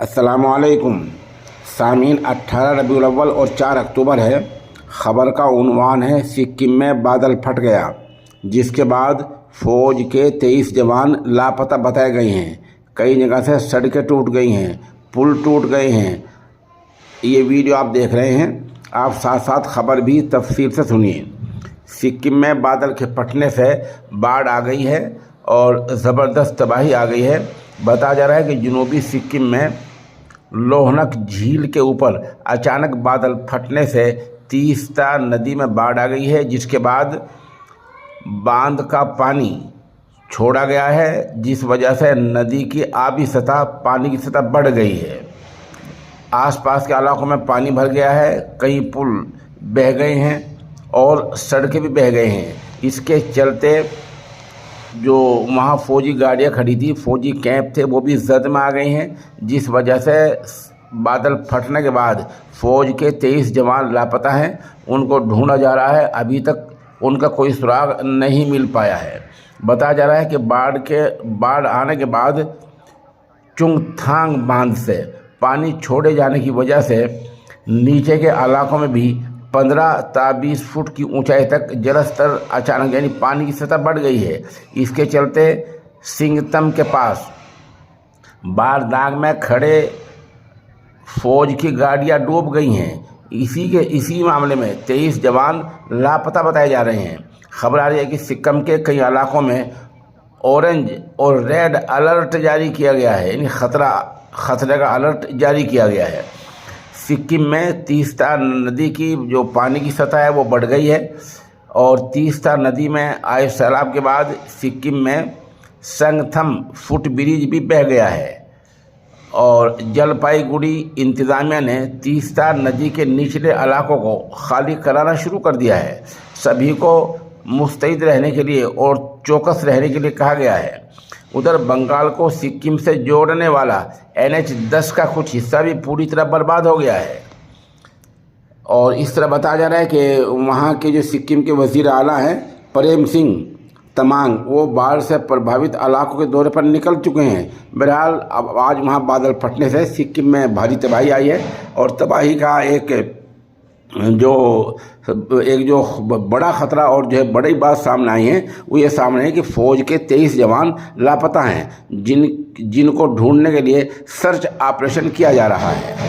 अस्सलामुअलैकुम सामीन। 18 रबीउल अव्वल और 4 अक्टूबर है। ख़बर का उन्वान है सिक्किम में बादल फट गया, जिसके बाद फ़ौज के 23 जवान लापता बताए गए हैं। कई जगह से सड़कें टूट गई हैं, पुल टूट गए हैं। ये वीडियो आप देख रहे हैं, आप साथ साथ ख़बर भी तफसील से सुनिए। सिक्किम में बादल के फटने से बाढ़ आ गई है और ज़बरदस्त तबाही आ गई है। बताया जा रहा है कि जनूबी सिक्किम में लोहनक झील के ऊपर अचानक बादल फटने से तीस्ता नदी में बाढ़ आ गई है, जिसके बाद बांध का पानी छोड़ा गया है, जिस वजह से नदी की आबी सतह, पानी की सतह बढ़ गई है। आसपास के इलाकों में पानी भर गया है, कई पुल बह गए हैं और सड़कें भी बह गए हैं। इसके चलते जो वहाँ फ़ौजी गाड़ियाँ खड़ी थी, फ़ौजी कैंप थे, वो भी जद में आ गए हैं, जिस वजह से बादल फटने के बाद फ़ौज के 23 जवान लापता हैं। उनको ढूंढा जा रहा है, अभी तक उनका कोई सुराग नहीं मिल पाया है। बताया जा रहा है कि बाढ़ आने के बाद चुंगथांग बांध से पानी छोड़े जाने की वजह से नीचे के इलाकों में भी 15 ta 20 फुट की ऊंचाई तक जलस्तर अचानक यानी पानी की सतह बढ़ गई है। इसके चलते सिंगतम के पास बारदाग में खड़े फौज की गाड़ियां डूब गई हैं। इसी मामले में 23 जवान लापता बताए जा रहे हैं। खबर आ रही है कि सिक्किम के कई इलाकों में ऑरेंज और रेड अलर्ट जारी किया गया है, यानी खतरे का अलर्ट जारी किया गया है। सिक्किम में तीस्ता नदी की जो पानी की सतह है वो बढ़ गई है और तीस्ता नदी में आए सैलाब के बाद सिक्किम में संगथम फुट ब्रिज भी बह गया है और जलपाईगुड़ी इंतज़ामिया ने तीस्ता नदी के निचले इलाकों को खाली कराना शुरू कर दिया है। सभी को मुस्तैद रहने के लिए और चौकस रहने के लिए कहा गया है। उधर बंगाल को सिक्किम से जोड़ने वाला NH-10 का कुछ हिस्सा भी पूरी तरह बर्बाद हो गया है और इस तरह बताया जा रहा है कि वहाँ के जो सिक्किम के वज़ीर आला हैं प्रेम सिंह तमांग, वो बाढ़ से प्रभावित इलाकों के दौरे पर निकल चुके हैं। बहरहाल अब आज वहाँ बादल फटने से सिक्किम में भारी तबाही आई है और तबाही का एक जो बड़ा ख़तरा और जो है बड़ी बात सामने आई है वो ये सामने है कि फ़ौज के 23 जवान लापता हैं, जिनको ढूंढने के लिए सर्च ऑपरेशन किया जा रहा है।